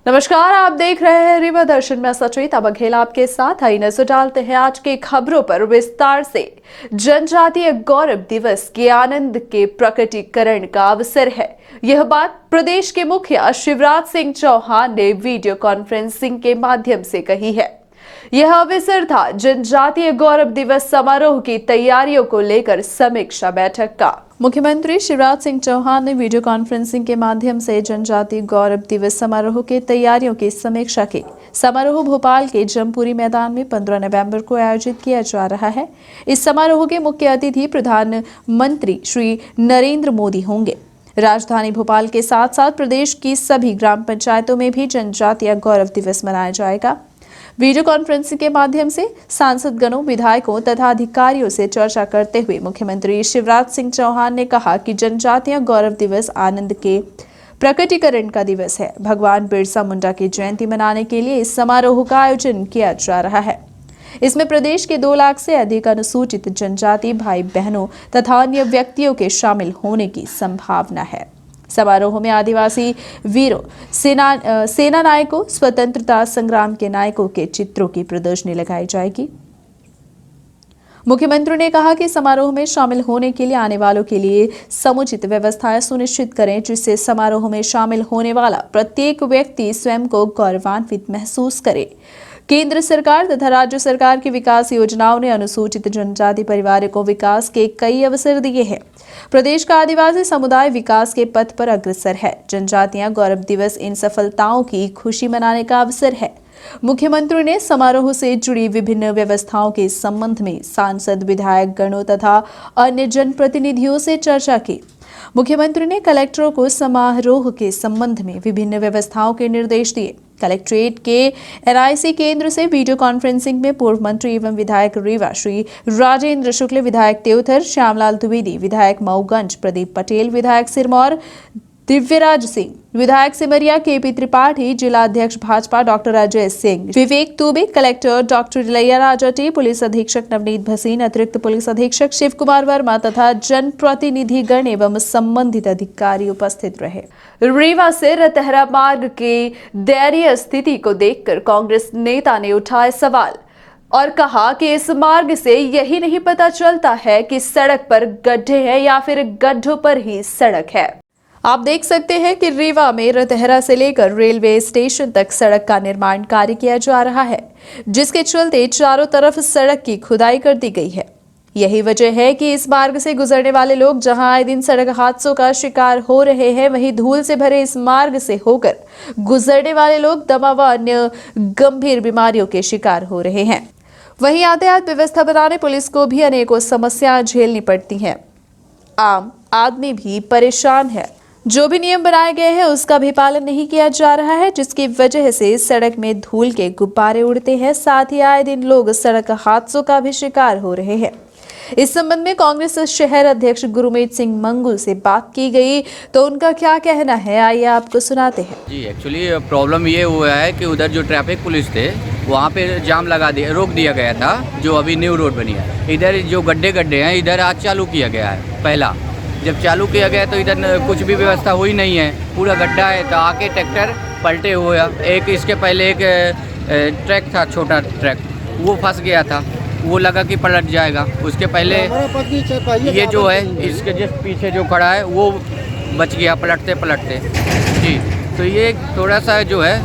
नमस्कार, आप देख रहे हैं रीवा दर्शन में सचेता बघेल आपके साथ। आई नजर डालते हैं आज की खबरों पर विस्तार से। जनजातीय गौरव दिवस के आनंद के प्रकटीकरण का अवसर है। यह बात प्रदेश के मुखिया शिवराज सिंह चौहान ने वीडियो कॉन्फ्रेंसिंग के माध्यम से कही है। यह अवसर था जनजातीय गौरव दिवस समारोह की तैयारियों को लेकर समीक्षा बैठक का। मुख्यमंत्री शिवराज सिंह चौहान ने वीडियो कॉन्फ्रेंसिंग के माध्यम से जनजातीय गौरव दिवस समारोह की तैयारियों की समीक्षा की। समारोह भोपाल के जमपुरी मैदान में 15 नवंबर को आयोजित किया जा रहा है। इस समारोह के मुख्य अतिथि प्रधानमंत्री श्री नरेंद्र मोदी होंगे। राजधानी भोपाल के साथ साथ प्रदेश की सभी ग्राम पंचायतों में भी जनजातीय गौरव दिवस मनाया जाएगा। वीडियो कॉन्फ्रेंसिंग के माध्यम से सांसदगणों, विधायकों तथा अधिकारियों से चर्चा करते हुए मुख्यमंत्री शिवराज सिंह चौहान ने कहा कि जनजातीय गौरव दिवस आनंद के प्रकटीकरण का दिवस है। भगवान बिरसा मुंडा की जयंती मनाने के लिए इस समारोह का आयोजन किया जा रहा है। इसमें प्रदेश के 2 लाख से अधिक अनुसूचित जनजाति भाई बहनों तथा अन्य व्यक्तियों के शामिल होने की संभावना है। समारोह में आदिवासी वीरों, सेना नायकों, स्वतंत्रता संग्राम के नायकों के चित्रों की प्रदर्शनी लगाई जाएगी। मुख्यमंत्री ने कहा कि समारोह में शामिल होने के लिए आने वालों के लिए समुचित व्यवस्थाएं सुनिश्चित करें, जिससे समारोह में शामिल होने वाला प्रत्येक व्यक्ति स्वयं को गौरवान्वित महसूस करे। केंद्र सरकार तथा राज्य सरकार की विकास योजनाओं ने अनुसूचित जनजाति परिवारों को विकास के कई अवसर दिए हैं। प्रदेश का आदिवासी समुदाय विकास के पथ पर अग्रसर है। जनजातीय गौरव दिवस इन सफलताओं की खुशी मनाने का अवसर है। मुख्यमंत्री ने समारोह से जुड़ी विभिन्न व्यवस्थाओं के संबंध में सांसद, विधायक गणों तथा अन्य जनप्रतिनिधियों से चर्चा की। मुख्यमंत्री ने कलेक्टरों को समारोह के संबंध में विभिन्न व्यवस्थाओं के निर्देश दिए। कलेक्ट्रेट के एनआईसी केंद्र से वीडियो कॉन्फ्रेंसिंग में पूर्व मंत्री एवं विधायक रीवा श्री राजेंद्र शुक्ल, विधायक त्योथर श्यामलाल द्विवेदी, विधायक मऊगंज प्रदीप पटेल, विधायक सिरमौर दिव्यराज सिंह, विधायक सिमरिया केपी त्रिपाठी, जिला अध्यक्ष भाजपा डॉक्टर अजय सिंह, विवेक तुबे, collector doctor Ilaiya Raja T, police अधीक्षक नवनीत भसीन, अतिरिक्त पुलिस अधीक्षक शिव कुमार वर्मा तथा जनप्रतिनिधिगण एवं संबंधित अधिकारी उपस्थित रहे। रीवा से रतहरा मार्ग के दयनीय स्थिति को देखकर कांग्रेस नेता ने उठाए सवाल और कहा कि इस मार्ग से यही नहीं पता चलता है कि सड़क पर गड्ढे हैं या फिर गड्ढों पर ही सड़क है। आप देख सकते हैं कि रीवा में रतहरा से लेकर रेलवे स्टेशन तक सड़क का निर्माण कार्य किया जा रहा है, जिसके चलते चारों तरफ सड़क की खुदाई कर दी गई है। यही वजह है कि इस मार्ग से गुजरने वाले लोग जहां आए दिन सड़क हादसों का शिकार हो रहे हैं, वहीं धूल से भरे इस मार्ग से होकर गुजरने वाले लोग दमा व अन्य गंभीर बीमारियों के शिकार हो रहे हैं। वहीं यातायात व्यवस्था बनाने पुलिस को भी अनेकों समस्याएं झेलनी पड़ती हैं। आम आदमी भी परेशान है। जो भी नियम बनाए गए हैं उसका भी पालन नहीं किया जा रहा है, जिसकी वजह से सड़क में धूल के गुब्बारे उड़ते हैं। साथ ही आए दिन लोग सड़क हादसों का भी शिकार हो रहे हैं। इस संबंध में कांग्रेस शहर अध्यक्ष गुरमीत सिंह मंगू से बात की गई तो उनका क्या कहना है, आइए आपको सुनाते हैं। जी, एक्चुअली प्रॉब्लम ये हुआ है कि उधर जो ट्रैफिक पुलिस थे वहाँ पे जाम रोक दिया गया था, जो अभी न्यू रोड बनी है। इधर जो गड्ढे हैं इधर आज चालू किया गया है। पहला जब चालू किया गया तो इधर कुछ भी व्यवस्था हुई नहीं है, पूरा गड्ढा है। तो आके ट्रैक्टर पलटे हुए, एक इसके पहले एक ट्रक था, छोटा ट्रक, वो फंस गया था, वो लगा कि पलट जाएगा। उसके पहले ये जो है इसके जस्ट पीछे जो खड़ा है वो बच गया पलटते पलटते। जी, तो ये थोड़ा सा जो है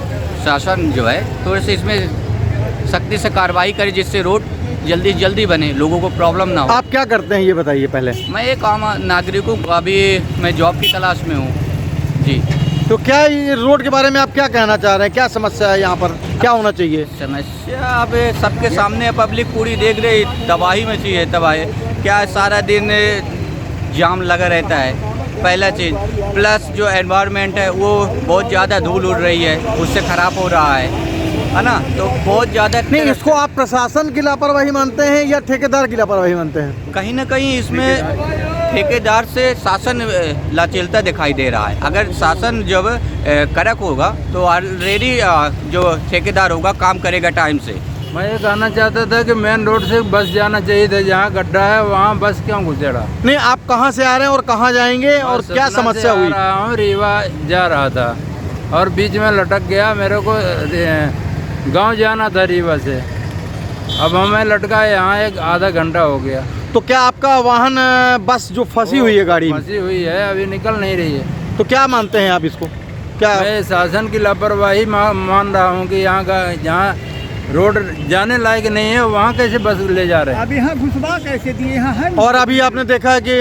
शासन जो है थोड़े से इसमें सख्ती से कार्रवाई करे, जिससे रोड जल्दी बने, लोगों को प्रॉब्लम ना हो। आप क्या करते हैं ये बताइए पहले। मैं एक आम नागरिक हूँ, अभी मैं जॉब की तलाश में हूँ। जी, तो क्या ये रोड के बारे में आप क्या कहना चाह रहे हैं, क्या समस्या है यहाँ पर, क्या होना चाहिए? समस्या अब सबके सामने पब्लिक पूरी देख रही, तबाही में चाहिए तबाही। क्या सारा दिन जाम लगा रहता है, पहला चीज़। प्लस जो एनवायरनमेंट है वो बहुत ज़्यादा धूल उड़ रही है, उससे ख़राब हो रहा है ना। तो बहुत ज़्यादा नहीं, इसको आप प्रशासन की लापरवाही मानते हैं या ठेकेदार की लापरवाही मानते हैं? कहीं ना कहीं इसमें ठेकेदार से शासन लाचेलता दिखाई दे रहा है। अगर शासन जब कड़क होगा तो ऑलरेडी जो ठेकेदार होगा काम करेगा टाइम से। मैं ये कहना चाहता था कि मेन रोड से बस जाना चाहिए था, जहाँ गड्ढा है वहाँ बस क्यों घुसेड़ा? नहीं, आप कहाँ से आ रहे हैं और कहाँ जाएंगे और क्या समस्या हुई? रीवा जा रहा था। और बीच में लटक गया। मेरे को गांव जाना था रीवा से, अब हमें लटका यहाँ एक आधा घंटा हो गया। तो क्या आपका वाहन बस जो फंसी हुई है गाड़ी में, फंसी हुई है, अभी निकल नहीं रही है। तो क्या मानते हैं आप इसको? क्या मैं शासन की लापरवाही मान रहा हूँ कि यहाँ का जहाँ रोड जाने लायक नहीं है वहाँ कैसे बस ले जा रहे हैं। अब यहाँ घुसवा कैसे दिए, यहाँ है और अभी आपने देखा है कि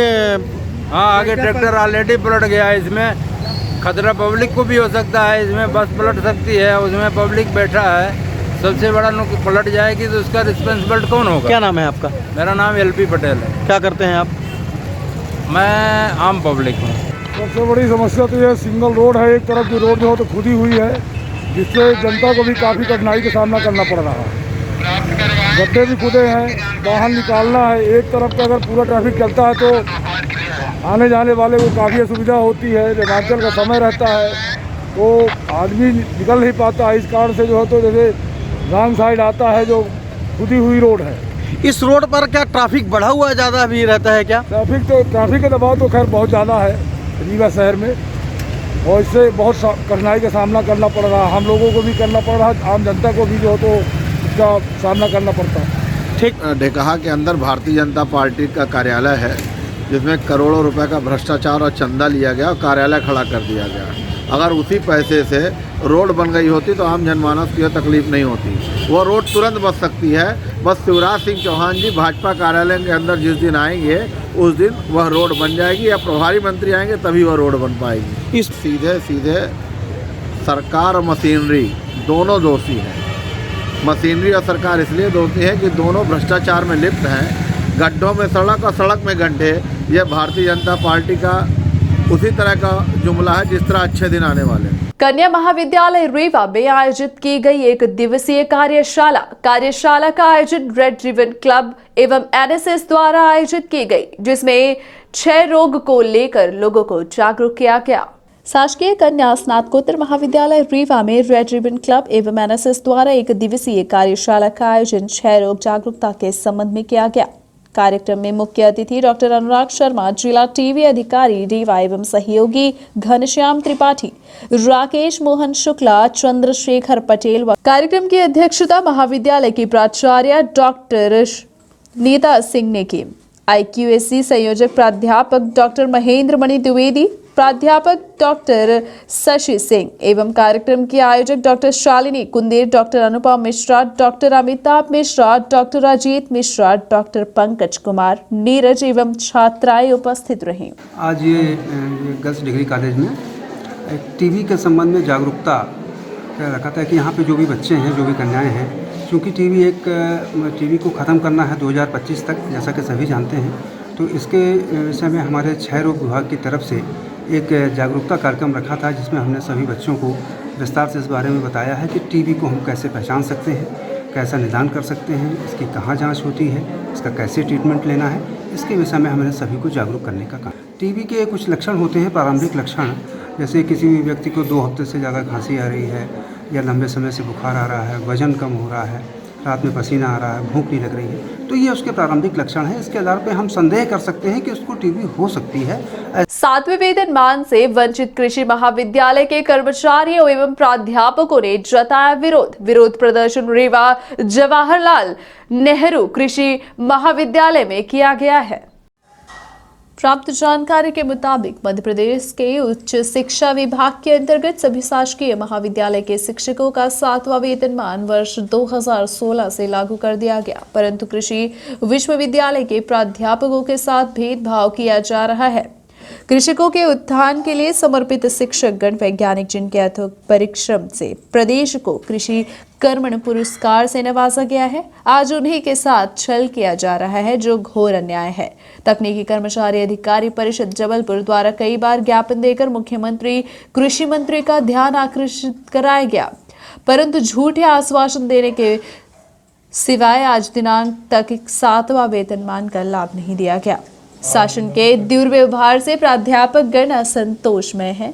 हाँ, आगे ट्रैक्टर ऑलरेडी पलट गया है। इसमें खतरा पब्लिक को भी हो सकता है, इसमें बस पलट सकती है, उसमें पब्लिक बैठा है। सबसे बड़ा पलट जाएगी तो उसका रिस्पॉन्सिबल कौन होगा? क्या नाम है आपका? मेरा नाम LP पटेल है। क्या करते हैं आप? मैं आम पब्लिक हूँ। सबसे बड़ी समस्या तो यह सिंगल रोड है, एक तरफ की रोड जो तो खुदी हुई है, जिससे जनता को भी काफ़ी कठिनाई का सामना करना पड़ रहा है। गड्ढे भी खुदे हैं, बाहर निकालना है। एक तरफ का अगर पूरा ट्रैफिक चलता है तो आने जाने वाले को काफ़ी असुविधा होती है। जमांचल का समय रहता है तो आदमी निकल नहीं पाता है। इस कारण से जो है तो जैसे रॉन्ग साइड आता है, जो खुदी हुई रोड है। इस रोड पर क्या ट्रैफिक बढ़ा हुआ ज़्यादा भी रहता है क्या? ट्रैफिक का दबाव तो खैर बहुत ज़्यादा है रीवा शहर में, और इससे बहुत कठिनाई का सामना करना पड़ रहा है। हम लोगों को भी करना पड़ रहा है, आम जनता को भी जो तो इसका सामना करना पड़ता है। ठीक। ढेकहा के अंदर भारतीय जनता पार्टी का कार्यालय है, जिसमें करोड़ों रुपए का भ्रष्टाचार और चंदा लिया गया और कार्यालय खड़ा कर दिया गया। अगर उसी पैसे से रोड बन गई होती तो आम जनमानस की तकलीफ नहीं होती। वो रोड तुरंत बन सकती है। बस शिवराज सिंह चौहान जी भाजपा कार्यालय के अंदर जिस दिन आएंगे उस दिन वह रोड बन जाएगी, या प्रभारी मंत्री आएंगे तभी वह रोड बन पाएगी। इस सीधे सरकार और मशीनरी दोनों दोषी हैं। मशीनरी और सरकार इसलिए दोषी है कि दोनों भ्रष्टाचार में लिप्त हैं। गड्ढों में सड़क और सड़क में गड्ढे, यह भारतीय जनता पार्टी का उसी तरह का जुमला है जिस तरह अच्छे दिन आने वाले हैं। कन्या महाविद्यालय रीवा में आयोजित की गई एक दिवसीय कार्यशाला का आयोजन रेड रिबन क्लब एवं NSS द्वारा आयोजित की गई, जिसमें 6 रोग को लेकर लोगों को जागरूक किया गया। शासकीय कन्या स्नातकोत्तर महाविद्यालय रीवा में रेड रिबन क्लब एवं NSS द्वारा एक दिवसीय कार्यशाला का आयोजन 6 रोग जागरूकता के संबंध में किया गया। कार्यक्रम में मुख्य अतिथि डॉक्टर अनुराग शर्मा, जिला टीवी अधिकारी रीवा एवं सहयोगी घनश्याम त्रिपाठी, राकेश मोहन शुक्ला, चंद्रशेखर पटेल। कार्यक्रम की अध्यक्षता महाविद्यालय की प्राचार्य डॉक्टर नीता सिंह ने की। IQAC संयोजक प्राध्यापक डॉक्टर महेंद्र मणि द्विवेदी, प्राध्यापक डॉक्टर शशि सिंह एवं कार्यक्रम के आयोजक doctor Shalini Kunder, doctor Anupam Mishra, doctor Amitabh Mishra, doctor Ajit Mishra, doctor Pankaj Kumar, Neeraj एवं छात्राएं उपस्थित रहीं। आज ये गर्ल्स डिग्री कॉलेज में एक टीवी के संबंध में जागरूकता रखा था कि यहाँ पे जो भी बच्चे हैं, जो भी कन्याएं हैं, क्योंकि टीवी को ख़त्म करना है 2025 तक, जैसा कि सभी जानते हैं, तो इसके विषय में हमारे क्षय रोग विभाग की तरफ से एक जागरूकता कार्यक्रम रखा था, जिसमें हमने सभी बच्चों को विस्तार से इस बारे में बताया है कि टीबी को हम कैसे पहचान सकते हैं, कैसा निदान कर सकते हैं, इसकी कहाँ जांच होती है, इसका कैसे ट्रीटमेंट लेना है, इसके विषय में हमने सभी को जागरूक करने का काम। टीबी के कुछ लक्षण होते हैं, प्रारंभिक लक्षण, जैसे किसी भी व्यक्ति को 2 हफ्ते से ज़्यादा खांसी आ रही है, या लंबे समय से बुखार आ रहा है, वजन कम हो रहा है, रात में पसीना आ रहा है, भूख नहीं लग रही है, तो ये उसके प्रारंभिक लक्षण हैं। इसके आधार पर हम संदेह कर सकते हैं कि उसको टीबी हो सकती है। 7वें वेतनमान से वंचित कृषि महाविद्यालय के कर्मचारियों एवं प्राध्यापकों ने जताया विरोध प्रदर्शन रीवा जवाहरलाल नेहरू कृषि महाविद्यालय में किया गया है। प्राप्त जानकारी के मुताबिक मध्य प्रदेश के उच्च शिक्षा विभाग के अंतर्गत सभी शासकीय महाविद्यालय के शिक्षकों का 7वां वेतनमान वर्ष 2016 से लागू कर दिया गया, परंतु कृषि विश्वविद्यालय के प्राध्यापकों के साथ भेदभाव किया जा रहा है। कृषकों के उत्थान के लिए समर्पित शिक्षकगण वैज्ञानिक जिनके अथक परिश्रम से प्रदेश को कृषि कर्मण पुरस्कार से नवाजा गया है, आज उन्हीं के साथ छल किया जा रहा है, जो घोर अन्याय है। तकनीकी कर्मचारी अधिकारी परिषद जबलपुर द्वारा कई बार ज्ञापन देकर मुख्यमंत्री कृषि मंत्री का ध्यान आकर्षित कराया गया, परंतु झूठे आश्वासन देने के सिवाय आज दिनांक तक 7वां वेतनमान का लाभ नहीं दिया गया। शासन के दुर्व्यवहार से प्राध्यापक गण असंतोष में है।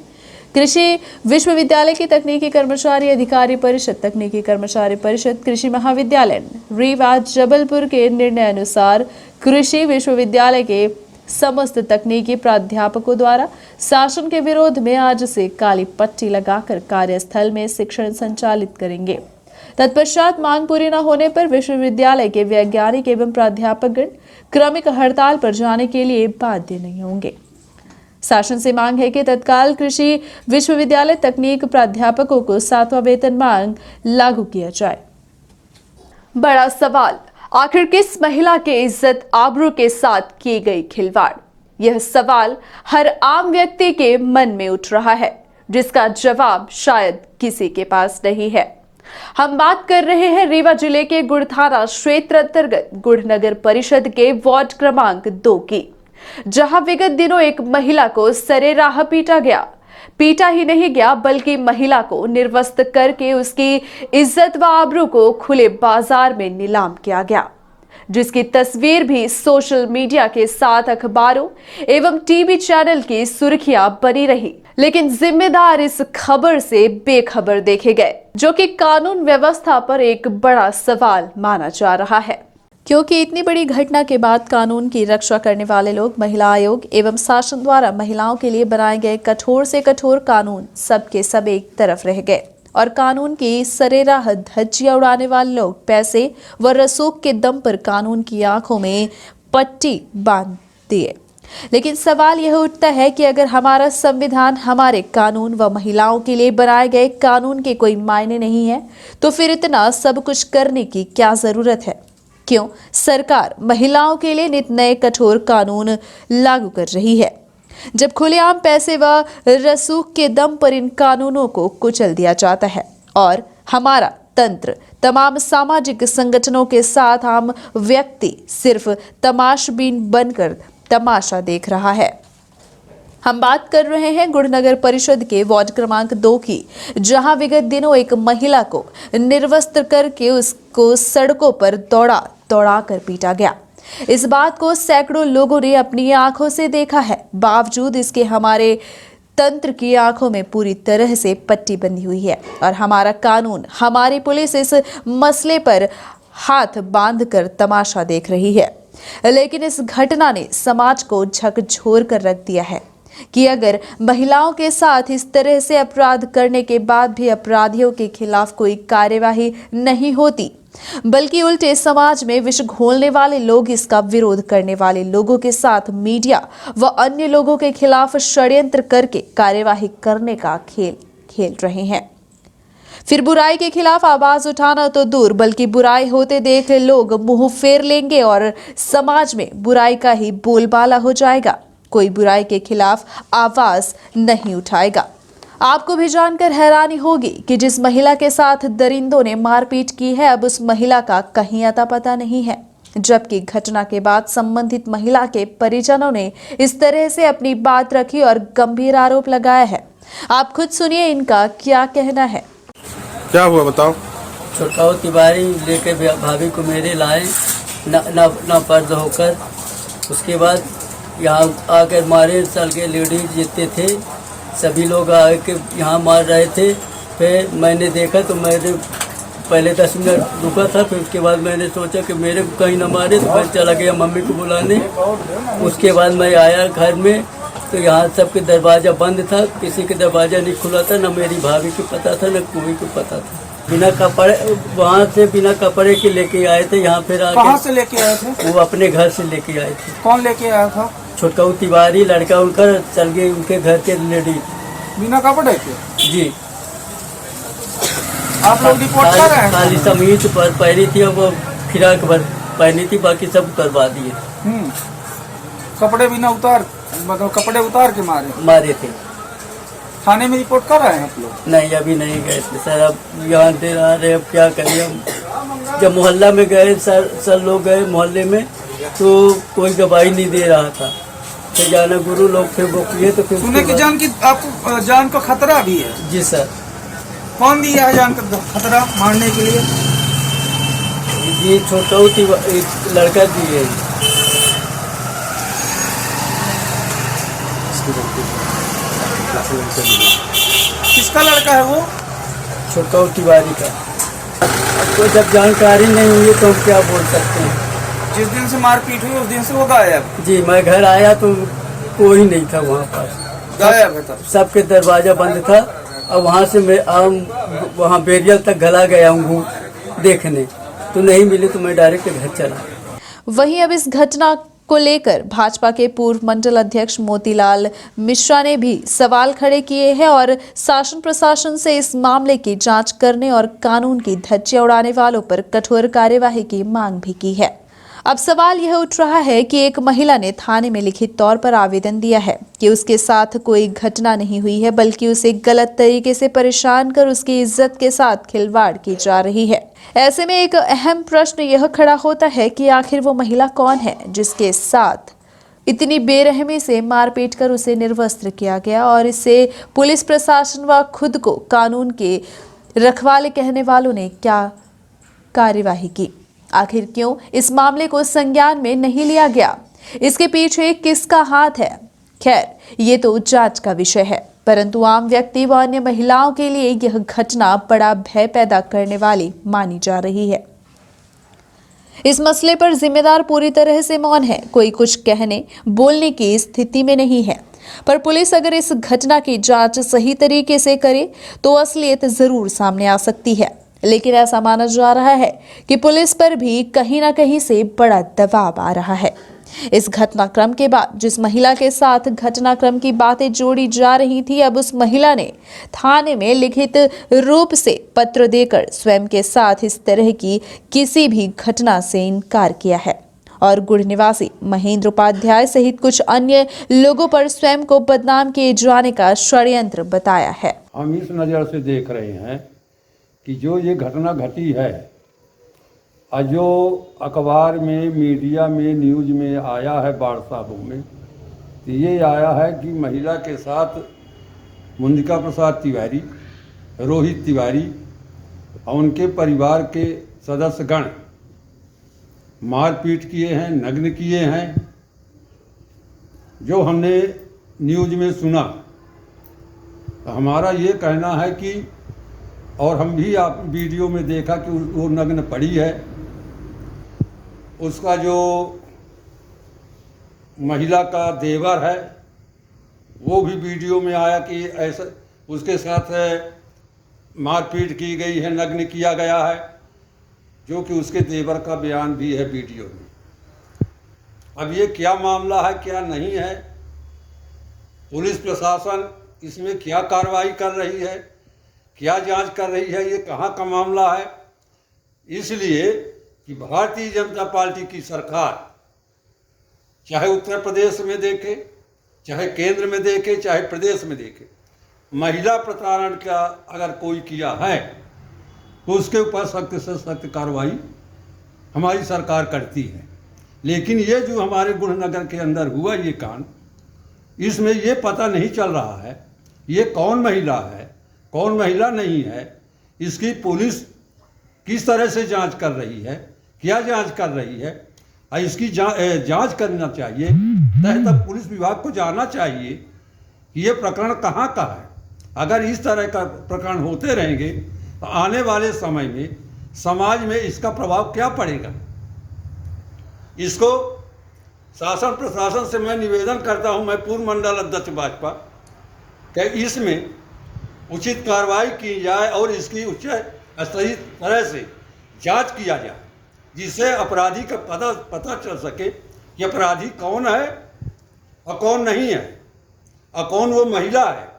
कृषि विश्वविद्यालय की तकनीकी कर्मचारी अधिकारी परिषद कृषि महाविद्यालय रीवा जबलपुर के निर्णय अनुसार कृषि विश्वविद्यालय के समस्त तकनीकी प्राध्यापकों द्वारा शासन के विरोध में आज से काली पट्टी लगाकर कार्यस्थल में शिक्षण संचालित करेंगे। तत्पश्चात मांग पूरी न होने पर विश्वविद्यालय के वैज्ञानिक एवं प्राध्यापकगण क्रमिक हड़ताल पर जाने के लिए बाध्य नहीं होंगे। शासन से मांग है कि तत्काल कृषि विश्वविद्यालय तकनीक प्राध्यापकों को 7वां वेतनमान लागू किया जाए। बड़ा सवाल, आखिर किस महिला के इज्जत आबरू के साथ की गई खिलवाड़? यह सवाल हर आम व्यक्ति के मन में उठ रहा है, जिसका जवाब शायद किसी के पास नहीं है। हम बात कर रहे हैं रीवा जिले के गुड़ थाना क्षेत्र अंतर्गत गुड़ नगर परिषद के वार्ड क्रमांक 2 की, जहां विगत दिनों एक महिला को सरेराह पीटा गया। पीटा ही नहीं गया बल्कि महिला को निर्वस्त्र करके उसकी इज्जत व आबरू को खुले बाजार में नीलाम किया गया, जिसकी तस्वीर भी सोशल मीडिया के साथ अखबारों एवं टीवी चैनल की सुर्खियां बनी रही। लेकिन जिम्मेदार इस खबर से बेखबर देखे गए, जो कि कानून व्यवस्था पर एक बड़ा सवाल माना जा रहा है, क्योंकि इतनी बड़ी घटना के बाद कानून की रक्षा करने वाले लोग, महिला आयोग एवं शासन द्वारा महिलाओं के लिए बनाए गए कठोर से कठोर कानून सबके सब एक तरफ रह गए और कानून की सरेराह धज्जियां उड़ाने वाले लोग पैसे व रसूख के दम पर कानून की आंखों में पट्टी बांध दिए। लेकिन सवाल यह उठता है कि अगर हमारा संविधान, हमारे कानून व महिलाओं के लिए बनाए गए कानून के कोई मायने नहीं है, तो फिर इतना सब कुछ करने की क्या जरूरत है? क्यों सरकार महिलाओं के लिए नित नए कठोर कानून लागू कर रही है, जब खुलेआम पैसे व रसूख के दम पर इन कानूनों को कुचल दिया जाता है और हमारा तंत्र, तमाम सामाजिक संगठनों के साथ आम व्यक्ति सिर्फ तमाशबीन बनकर तमाशा देख रहा है। हम बात कर रहे हैं गुड़ नगर परिषद के वार्ड क्रमांक 2 की, जहां विगत दिनों एक महिला को निर्वस्त्र करके उसको सड़कों पर दौड़ा कर पीटा गया। इस बात को सैकड़ों लोगों ने अपनी आंखों से देखा है। बावजूद इसके हमारे तंत्र की आंखों में पूरी तरह से पट्टी बंधी हुई है और हमारा कानून, हमारी पुलिस इस मसले पर हाथ बांधकर तमाशा देख रही है। लेकिन इस घटना ने समाज को झकझोर कर रख दिया है कि अगर महिलाओं के साथ इस तरह से अपराध करने के बाद भी अपराधियों के खिलाफ कोई कार्यवाही नहीं होती, बल्कि उल्टे समाज में विष घोलने वाले लोग, इसका विरोध करने वाले लोगों के साथ मीडिया व अन्य लोगों के खिलाफ षड्यंत्र करके कार्यवाही करने का खेल खेल रहे हैं। फिर बुराई के खिलाफ आवाज उठाना तो दूर, बल्कि बुराई होते देख लोग मुंह फेर लेंगे और समाज में बुराई का ही बोलबाला हो जाएगा। कोई बुराई के खिलाफ आवाज नहीं उठाएगा। आपको भी जानकर हैरानी होगी कि जिस महिला के साथ दरिंदों ने मारपीट की है, अब उस महिला का कहीं अता पता नहीं है, जबकि घटना के बाद संबंधित महिला के परिजनों ने इस तरह से अपनी बात रखी और गंभीर आरोप लगाया है। आप खुद सुनिए इनका क्या कहना है। क्या हुआ बताओ। छुटकाओ तिवारी लेके भाभी को मेरे लाए ना पर्द होकर, उसके बाद यहाँ आकर मारे। साल के लेडीज जितने थे सभी लोग आके यहाँ मार रहे थे। फिर मैंने देखा तो मैंने पहले 10 मिनट रुका था, फिर उसके बाद मैंने सोचा कि मेरे को कहीं ना मारे, तो मैं चला गया मम्मी को बुलाने। उसके बाद मैं आया घर में तो यहाँ सबके दरवाज़ा बंद था, किसी के दरवाज़ा नहीं खुला था, न मेरी भाभी को पता था न कोई को पता था। बिना कपड़े वहाँ से बिना कपड़े के लेके आए थे यहाँ। फिर कहाँ से लेके आए थे? वो अपने घर से लेके आए थे। कौन लेके आया था? छुटकाऊ तिवारी, लड़का उनका चल गए उनके घर के लेडीज बिना कपड़े के। जी आप लोग रिपोर्ट कर रहे हैं? खाली समीज पर पहनी थी और वो फिराक भर पहनी थी, बाकी सब करवा दिए। कपड़े बिना उतार, मतलब कपड़े उतार के मारे थे। थाने में रिपोर्ट कर रहे हैं आप लोग? नहीं, अभी नहीं गए थे सर। अब यहाँ दे रहे, अब क्या करिए। हम जब मोहल्ला में गए सर लोग गए मोहल्ले में तो कोई गवाही नहीं दे रहा था। फिर जाना गुरु लोग फिर वो किए तो फिर सुने की आपको जान का खतरा भी है? जी सर। कौन दिया है जान का खतरा मारने के लिए? जी छोटा एक लड़का दिए। किसका लड़का है वो? छुटकाऊ तिवारी का। तो जब जानकारी नहीं हुई तो हम क्या बोल सकते हैं। जिस दिन से मारपीट हुई उस दिन से वो गायब जी मैं घर आया तो कोई नहीं था वहाँ पर, गायब है तब। सबके दरवाजा बंद था और वहाँ से मैं वहाँ बेरियल तक गला गया हूँ देखने, तो नहीं मिली तो मैं डायरेक्ट घर चला। वहीं अब इस घटना को लेकर भाजपा के पूर्व मंडल अध्यक्ष मोतीलाल मिश्रा ने भी सवाल खड़े किए हैं और शासन प्रशासन से इस मामले की जांच करने और कानून की धज्जियां उड़ाने वालों पर कठोर कार्यवाही की मांग भी की है। अब सवाल यह उठ रहा है कि एक महिला ने थाने में लिखित तौर पर आवेदन दिया है कि उसके साथ कोई घटना नहीं हुई है, बल्कि उसे गलत तरीके से परेशान कर उसकी इज्जत के साथ खिलवाड़ की जा रही है। ऐसे में एक अहम प्रश्न यह खड़ा होता है कि आखिर वो महिला कौन है जिसके साथ इतनी बेरहमी से मारपीट कर उसे निर्वस्त्र किया गया और इससे पुलिस प्रशासन व खुद को कानून के रखवाले कहने वालों ने क्या कार्यवाही की। आखिर क्यों इस मामले को संज्ञान में नहीं लिया गया, इसके पीछे किसका हाथ है? खैर, ये तो जांच का विषय है, परंतु आम व्यक्ति व अन्य महिलाओं के लिए यह घटना बड़ा भय पैदा करने वाली मानी जा रही है। इस मसले पर जिम्मेदार पूरी तरह से मौन है, कोई कुछ कहने बोलने की स्थिति में नहीं है। पर पुलिस अगर इस घटना की जांच सही तरीके से करे तो असलियत जरूर सामने आ सकती है, लेकिन ऐसा माना जा रहा है कि पुलिस पर भी कहीं ना कहीं से बड़ा दबाव आ रहा है। इस घटनाक्रम के बाद जिस महिला के साथ घटनाक्रम की बातें जोड़ी जा रही थी, अब उस महिला ने थाने में लिखित रूप से पत्र देकर स्वयं के साथ इस तरह की किसी भी घटना से इनकार किया है और गुड़ निवासी महेंद्र उपाध्याय सहित कुछ अन्य लोगों पर स्वयं को बदनाम किए जाने का षड्यंत्र बताया है। हम इस नज़र से देख रहे हैं कि जो ये घटना घटी है और जो अखबार में, मीडिया में, न्यूज़ में आया है वार्ताओं में, तो ये आया है कि महिला के साथ मुंदिका प्रसाद तिवारी, रोहित तिवारी और उनके परिवार के सदस्यगण मारपीट किए हैं, नग्न किए हैं। जो हमने न्यूज़ में सुना, तो हमारा ये कहना है कि, और हम भी आप वीडियो में देखा कि वो नग्न पड़ी है, उसका जो महिला का देवर है वो भी वीडियो में आया कि ऐसा उसके साथ मारपीट की गई है, नग्न किया गया है, जो कि उसके देवर का बयान भी है वीडियो में। अब ये क्या मामला है, क्या नहीं है, पुलिस प्रशासन इसमें क्या कार्रवाई कर रही है, क्या जांच कर रही है, ये कहाँ का मामला है। इसलिए कि भारतीय जनता पार्टी की सरकार चाहे उत्तर प्रदेश में देखे, चाहे केंद्र में देखे, चाहे प्रदेश में देखे, महिला प्रताड़न का अगर कोई किया है तो उसके ऊपर सख्त से सख्त कार्रवाई हमारी सरकार करती है। लेकिन ये जो हमारे गुड़नगर के अंदर हुआ ये कांड, इसमें ये पता नहीं चल रहा है ये कौन महिला है, कौन महिला नहीं है, इसकी पुलिस किस तरह से जांच कर रही है, क्या जांच कर रही है, और इसकी जांच करना चाहिए। तब पुलिस विभाग को जानना चाहिए कि ये प्रकरण कहाँ का है। अगर इस तरह का प्रकरण होते रहेंगे तो आने वाले समय में समाज में इसका प्रभाव क्या पड़ेगा। इसको शासन प्रशासन से मैं निवेदन करता हूँ, मैं पूर्व मंडल अध्यक्ष भाजपा, कि इसमें उचित कार्रवाई की जाए और इसकी उच्च स्तरीय तरह से जांच किया जाए, जिससे अपराधी का पता चल सके कि अपराधी कौन है और कौन नहीं है, और कौन वो महिला है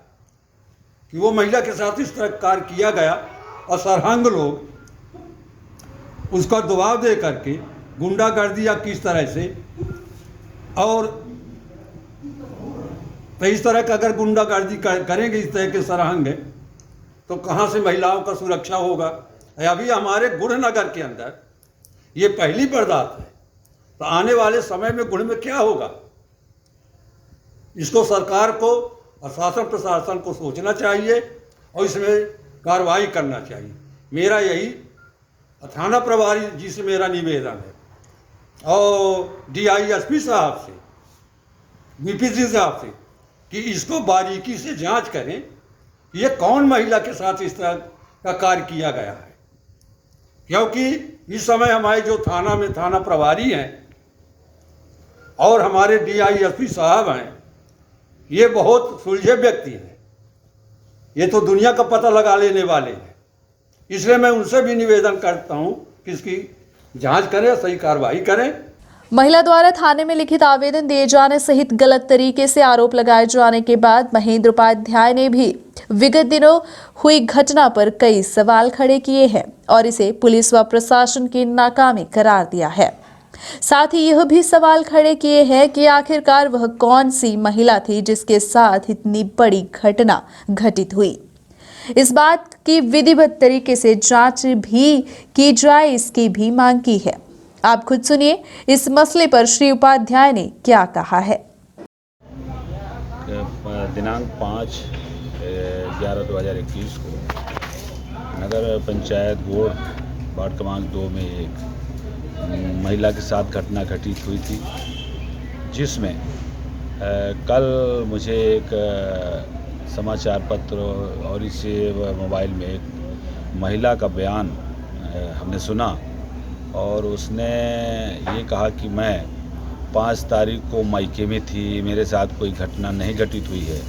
कि वो महिला के साथ इस तरह कार्य किया गया और सरहंग लोग उसका दबाव दे करके गुंडागर्दी या किस तरह से, और तो इस तरह का अगर गुंडागर्दी करेंगे इस तरह के सरहंग तो कहाँ से महिलाओं का सुरक्षा होगा। अभी हमारे गुड़नगर के अंदर ये पहली वारदात है, तो आने वाले समय में गुड़ में क्या होगा, इसको सरकार को और शासन प्रशासन को सोचना चाहिए और इसमें कार्रवाई करना चाहिए। मेरा यही थाना प्रभारी जी से मेरा निवेदन है और DISP साहब से, VPC साहब से, कि इसको बारीकी से जांच करें कि ये कौन महिला के साथ इस तरह का कार्य किया गया है। क्योंकि इस समय हमारे जो थाना में थाना प्रभारी हैं और हमारे DISP साहब हैं, ये बहुत सुलझे व्यक्ति हैं, ये तो दुनिया का पता लगा लेने वाले हैं। इसलिए मैं उनसे भी निवेदन करता हूँ कि इसकी जांच करें, सही कार्रवाई करें। महिला द्वारा थाने में लिखित आवेदन दिए जाने सहित गलत तरीके से आरोप लगाए जाने के बाद महेंद्र उपाध्याय ने भी विगत दिनों हुई घटना पर कई सवाल खड़े किए हैं और इसे पुलिस व प्रशासन की नाकामी करार दिया है। साथ ही यह भी सवाल खड़े किए हैं कि आखिरकार वह कौन सी महिला थी जिसके साथ इतनी बड़ी घटना घटित हुई। इस बात की विधिवत तरीके से जांच भी की जाए, इसकी भी मांग की है। आप खुद सुनिए इस मसले पर श्री उपाध्याय ने क्या कहा है। दिनांक 5/11/2021 को नगर पंचायत गोड़ वार्ड क्रमांक 2 में एक महिला के साथ घटना घटित हुई थी, जिसमें कल मुझे एक समाचार पत्र और इसे मोबाइल में एक महिला का बयान हमने सुना और उसने ये कहा कि मैं 5 तारीख को मायके में थी, मेरे साथ कोई घटना नहीं घटित हुई है।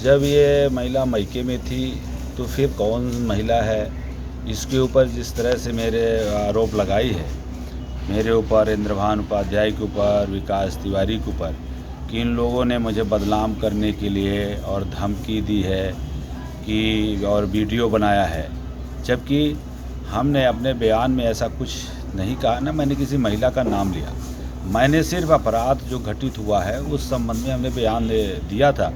जब ये महिला मायके में थी तो फिर कौन महिला है, इसके ऊपर जिस तरह से मेरे आरोप लगाई है, मेरे ऊपर, इंद्रभान उपाध्याय के ऊपर, विकास तिवारी के ऊपर, कि इन लोगों ने मुझे बदनाम करने के लिए और धमकी दी है कि और वीडियो बनाया है, जबकि हमने अपने बयान में ऐसा कुछ नहीं कहा, ना मैंने किसी महिला का नाम लिया। मैंने सिर्फ अपराध जो घटित हुआ है उस संबंध में हमने बयान दिया था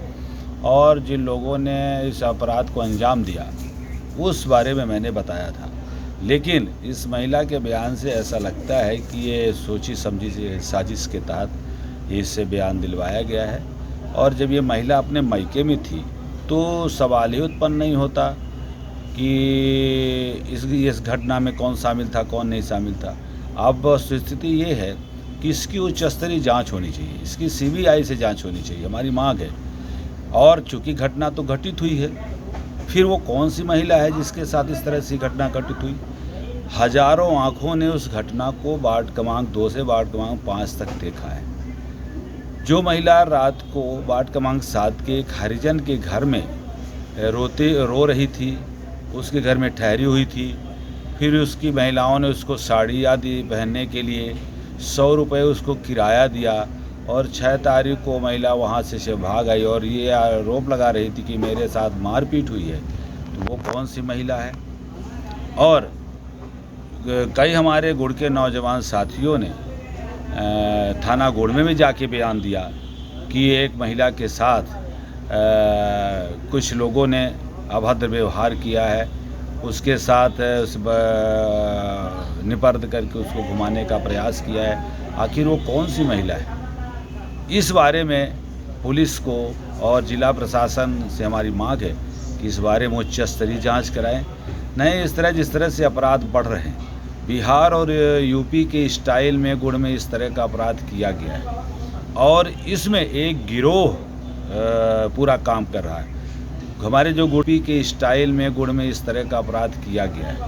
और जिन लोगों ने इस अपराध को अंजाम दिया उस बारे में मैंने बताया था। लेकिन इस महिला के बयान से ऐसा लगता है कि ये सोची समझी साजिश के तहत इससे बयान दिलवाया गया है। और जब ये महिला अपने मायके में थी तो सवाल ही उत्पन्न नहीं होता कि इस घटना में कौन शामिल था, कौन नहीं शामिल था। अब स्थिति ये है कि इसकी उच्च स्तरीय जाँच होनी चाहिए, इसकी CBI से जाँच होनी चाहिए, हमारी मांग है। और चूँकि घटना तो घटित हुई है, फिर वो कौन सी महिला है जिसके साथ इस तरह से घटना घटित हुई। हजारों आंखों ने उस घटना को वार्ड क्रमांक 2 से वार्ड क्रमांक 5 तक देखा है। जो महिला रात को वार्ड क्रमांक 7 के एक हरिजन के घर में रो रही थी, उसके घर में ठहरी हुई थी, फिर उसकी महिलाओं ने उसको साड़ी दी पहनने के लिए, 100 रुपये उसको किराया दिया और 6 तारीख को महिला वहाँ से भाग आई और ये आरोप लगा रही थी कि मेरे साथ मारपीट हुई है। तो वो कौन सी महिला है। और कई हमारे गुड़ के नौजवान साथियों ने थाना गुड़ में भी जाके बयान दिया कि एक महिला के साथ कुछ लोगों ने अभद्र व्यवहार किया है, उसके साथ निपर्द करके उसको घुमाने का प्रयास किया है। आखिर वो कौन सी महिला है, इस बारे में पुलिस को और जिला प्रशासन से हमारी मांग है कि इस बारे में उच्च स्तरीय जाँच कराएं। नहीं इस तरह जिस तरह से अपराध बढ़ रहे हैं, बिहार और यूपी के स्टाइल में गुड़ में इस तरह का अपराध किया गया है और इसमें एक गिरोह पूरा काम कर रहा है। हमारे जो गुड़ी के स्टाइल में गुड़ में इस तरह का अपराध किया गया है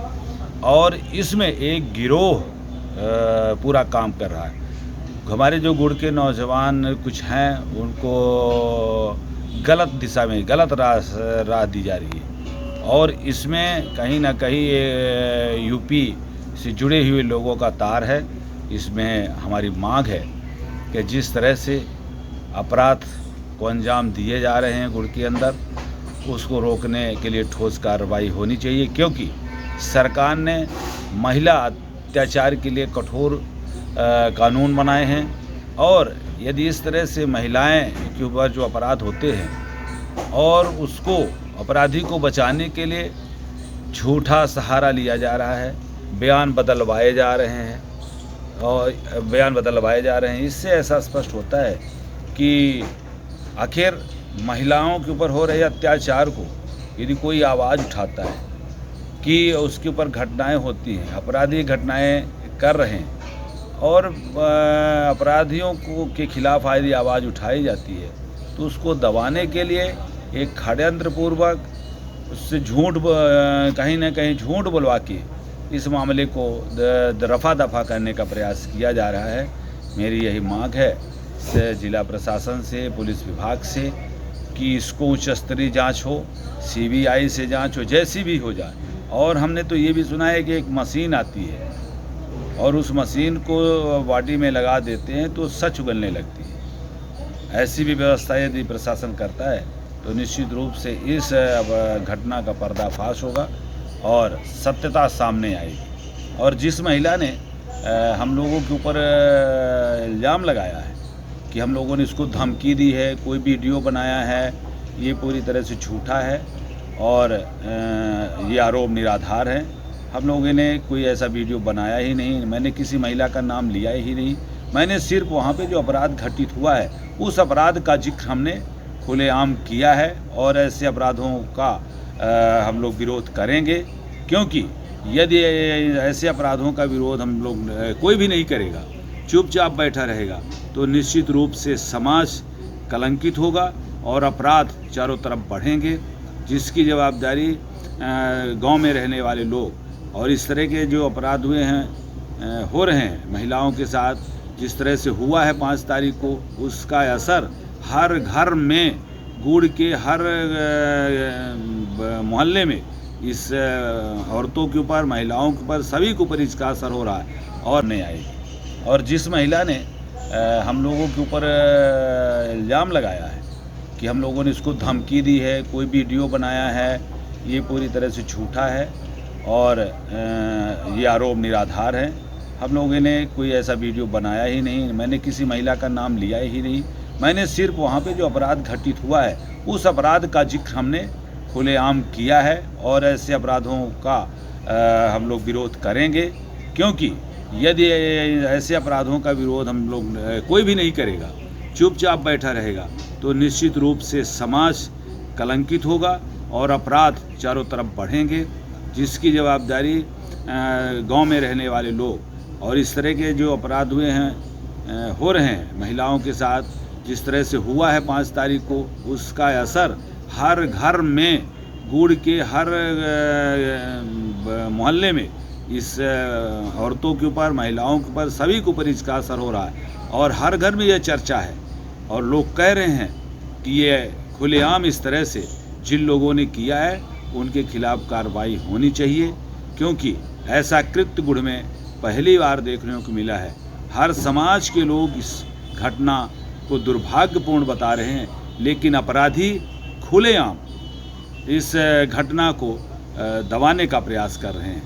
और इसमें एक गिरोह पूरा काम कर रहा है। हमारे जो गुड़ के नौजवान कुछ हैं उनको गलत दिशा में गलत राह दी जा रही है और इसमें कहीं ना कहीं यूपी से जुड़े हुए लोगों का तार है। इसमें हमारी मांग है कि जिस तरह से अपराध को अंजाम दिए जा रहे हैं गुड़ के अंदर, उसको रोकने के लिए ठोस कार्रवाई होनी चाहिए, क्योंकि सरकार ने महिला अत्याचार के लिए कठोर कानून बनाए हैं और यदि इस तरह से महिलाएं के ऊपर जो अपराध होते हैं और उसको अपराधी को बचाने के लिए झूठा सहारा लिया जा रहा है, बयान बदलवाए जा रहे हैं इससे ऐसा स्पष्ट होता है कि आखिर महिलाओं के ऊपर हो रहे अत्याचार को यदि कोई आवाज़ उठाता है कि उसके ऊपर घटनाएं होती हैं, अपराधी घटनाएं कर रहे हैं और अपराधियों को के खिलाफ यदि आवाज़ उठाई जाती है तो उसको दबाने के लिए एक षड्यंत्रपूर्वक उससे झूठ कहीं ना कहीं झूठ बुलवा के इस मामले को रफा दफा करने का प्रयास किया जा रहा है। मेरी यही मांग है जिला प्रशासन से, पुलिस विभाग से कि इसको उच्च स्तरीय जांच हो, CBI से जांच हो, जैसी भी हो जाए। और हमने तो ये भी सुना है कि एक मशीन आती है और उस मशीन को बॉडी में लगा देते हैं तो सच उगलने लगती है। ऐसी भी व्यवस्था यदि प्रशासन करता है तो निश्चित रूप से इस घटना का पर्दाफाश होगा और सत्यता सामने आएगी। और जिस महिला ने हम लोगों के ऊपर इल्ज़ाम लगाया है कि हम लोगों ने इसको धमकी दी है, कोई वीडियो बनाया है, ये पूरी तरह से झूठा है और ये आरोप निराधार है। हम लोगों ने कोई ऐसा वीडियो बनाया ही नहीं, मैंने किसी महिला का नाम लिया ही नहीं। मैंने सिर्फ वहाँ पे जो अपराध घटित हुआ है उस अपराध का जिक्र हमने खुलेआम किया है और ऐसे अपराधों का हम लोग विरोध करेंगे, क्योंकि यदि ऐसे अपराधों का विरोध हम लोग कोई भी नहीं करेगा, चुपचाप बैठा रहेगा, तो निश्चित रूप से समाज कलंकित होगा और अपराध चारों तरफ बढ़ेंगे, जिसकी जवाबदारी गांव में रहने वाले लोग और इस तरह के जो अपराध हुए हैं हो रहे हैं महिलाओं के साथ, जिस तरह से हुआ है 5 तारीख को, उसका असर हर घर में, गुड़ के हर मोहल्ले में इस औरतों के ऊपर, महिलाओं के ऊपर, सभी के ऊपर इसका असर हो रहा है और नहीं आएगी। और जिस महिला ने हम लोगों के ऊपर इल्ज़ाम लगाया है कि हम लोगों ने इसको धमकी दी है, कोई वीडियो बनाया है, ये पूरी तरह से झूठा है और ये आरोप निराधार है। हम लोगों ने कोई ऐसा वीडियो बनाया ही नहीं, मैंने किसी महिला का नाम लिया ही नहीं। मैंने सिर्फ वहाँ पे जो अपराध घटित हुआ है उस अपराध का जिक्र हमने खुलेआम किया है और ऐसे अपराधों का हम लोग विरोध करेंगे, क्योंकि यदि ऐसे अपराधों का विरोध हम लोग कोई भी नहीं करेगा, चुपचाप बैठा रहेगा, तो निश्चित रूप से समाज कलंकित होगा और अपराध चारों तरफ बढ़ेंगे, जिसकी जवाबदारी गांव में रहने वाले लोग और इस तरह के जो अपराध हुए हैं हो रहे हैं महिलाओं के साथ, जिस तरह से हुआ है 5 तारीख को, उसका असर हर घर में, गुड़ के हर मोहल्ले में इस औरतों के ऊपर, महिलाओं के ऊपर, सभी के ऊपर इसका असर हो रहा है और हर घर में यह चर्चा है और लोग कह रहे हैं कि ये खुलेआम इस तरह से जिन लोगों ने किया है उनके खिलाफ कार्रवाई होनी चाहिए, क्योंकि ऐसा कृत्य गुड़ में पहली बार देखने को मिला है। हर समाज के लोग इस घटना को दुर्भाग्यपूर्ण बता रहे हैं, लेकिन अपराधी खुलेआम इस घटना को दबाने का प्रयास कर रहे हैं।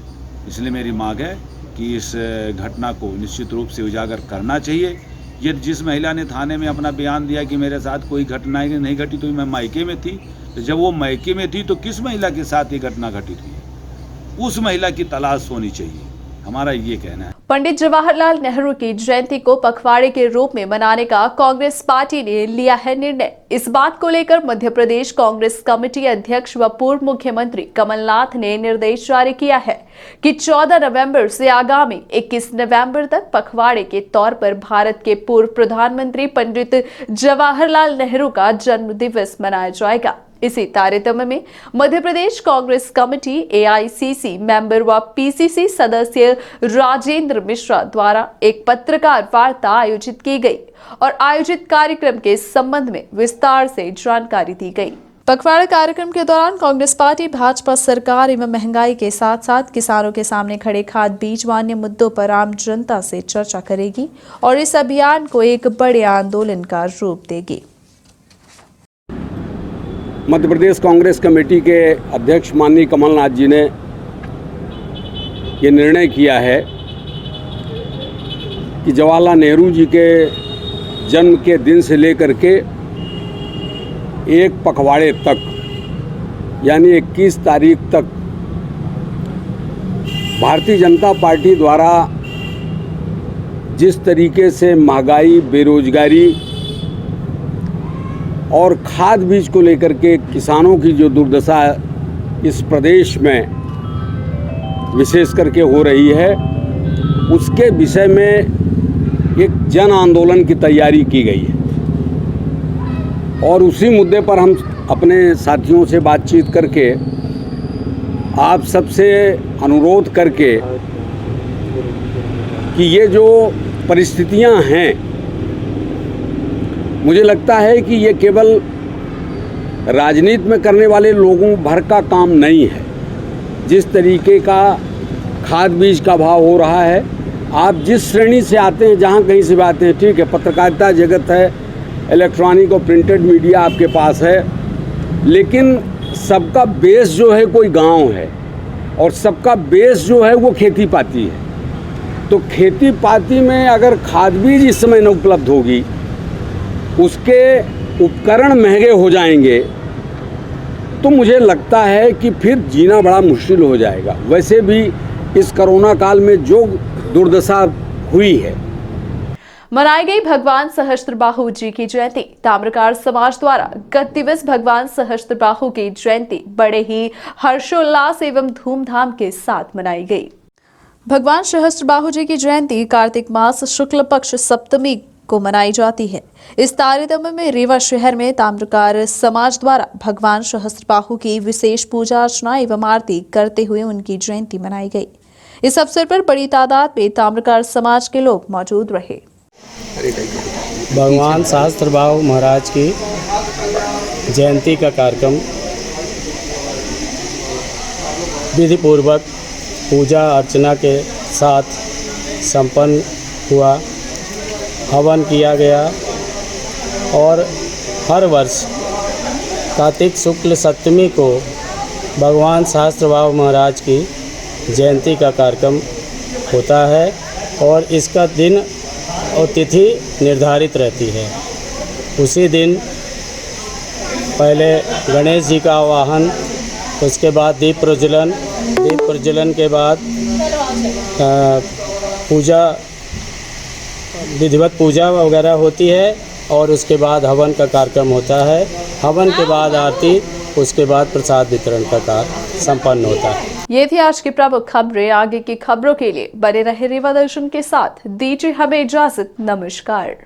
इसलिए मेरी मांग है कि इस घटना को निश्चित रूप से उजागर करना चाहिए। ये जिस महिला ने थाने में अपना बयान दिया कि मेरे साथ कोई घटना नहीं घटी, तो मैं मायके में थी, तो जब वो मायके में थी तो किस महिला के साथ ये घटना घटित हुई, उस महिला की तलाश होनी चाहिए, हमारा ये कहना है। पंडित जवाहरलाल नेहरू की जयंती को पखवाड़े के रूप में मनाने का कांग्रेस पार्टी ने लिया है निर्णय। इस बात को लेकर मध्य प्रदेश कांग्रेस कमेटी अध्यक्ष व पूर्व मुख्यमंत्री कमलनाथ ने निर्देश जारी किया है कि 14 नवंबर से आगामी 21 नवंबर तक पखवाड़े के तौर पर भारत के पूर्व प्रधानमंत्री पंडित जवाहरलाल नेहरू का जन्म दिवस मनाया जाएगा। इसी तारतम्य में Madhya Pradesh Congress committee AICC member व PCC सदस्य राजेंद्र मिश्रा द्वारा एक पत्रकार वार्ता आयोजित की गई और आयोजित कार्यक्रम के संबंध में विस्तार से जानकारी दी गई। पखवाड़ा कार्यक्रम के दौरान कांग्रेस पार्टी भाजपा सरकार एवं महंगाई के साथ साथ किसानों के सामने खड़े खाद बीज व अन्य मुद्दों पर आम जनता से चर्चा करेगी और इस अभियान को एक बड़े आंदोलन का रूप देगी। मध्य प्रदेश कांग्रेस कमेटी के अध्यक्ष माननीय कमलनाथ जी ने ये निर्णय किया है कि जवाहरलाल नेहरू जी के जन्म के दिन से लेकर के एक पखवाड़े तक यानी 21 तारीख तक भारतीय जनता पार्टी द्वारा जिस तरीके से महंगाई, बेरोजगारी और खाद बीज को लेकर के किसानों की जो दुर्दशा इस प्रदेश में विशेष करके हो रही है, उसके विषय में एक जन आंदोलन की तैयारी की गई है और उसी मुद्दे पर हम अपने साथियों से बातचीत करके आप सबसे अनुरोध करके कि ये जो परिस्थितियां हैं, मुझे लगता है कि ये केवल राजनीति में करने वाले लोगों भर का काम नहीं है। जिस तरीके का खाद बीज का भाव हो रहा है, आप जिस श्रेणी से आते हैं, जहाँ कहीं से भी आते हैं, ठीक है, पत्रकारिता जगत है, इलेक्ट्रॉनिक और प्रिंटेड मीडिया आपके पास है, लेकिन सबका बेस जो है कोई गांव है और सबका बेस जो है वो खेती पाती है। तो खेती पाती में अगर खाद बीज इस समय न उपलब्ध होगी, उसके उपकरण महंगे हो जाएंगे, तो मुझे लगता है कि फिर जीना बड़ा मुश्किल हो जाएगा। वैसे भी इस कोरोना काल में जो दुर्दशा हुई है। मनाई गई भगवान सहस्त्रबाहु जी की जयंती। ताम्रकार समाज द्वारा गत दिवस भगवान सहस्त्रबाहु की जयंती बड़े ही हर्षोल्लास एवं धूमधाम के साथ मनाई गई। भगवान सहस्त्रबाहु जी की जयंती कार्तिक मास शुक्ल पक्ष सप्तमी को मनाई जाती है। इस तारतम्य में रीवा शहर में ताम्रकार समाज द्वारा भगवान सहस्त्रबाहु की विशेष पूजा अर्चना एवं आरती करते हुए उनकी जयंती मनाई गई। इस अवसर पर बड़ी तादाद में ताम्रकार समाज के लोग मौजूद रहे। भगवान सहस्त्रबाहु महाराज की जयंती का कार्यक्रम विधि पूर्वक पूजा अर्चना के साथ संपन्न हुआ। हवन किया गया और हर वर्ष कार्तिक शुक्ल सप्तमी को भगवान सहस्त्रबाहु महाराज की जयंती का कार्यक्रम होता है और इसका दिन और तिथि निर्धारित रहती है। उसी दिन पहले गणेश जी का आवाहन, उसके बाद दीप प्रज्वलन के बाद पूजा, विधिवत पूजा वगैरह होती है और उसके बाद हवन का कार्यक्रम होता है। हवन के बाद आरती, उसके बाद प्रसाद वितरण का कार्य संपन्न होता है। ये थी आज की प्रमुख खबरें। आगे की खबरों के लिए बने रहे रीवा दर्शन के साथ। दीजिए हमें इजाजत। नमस्कार।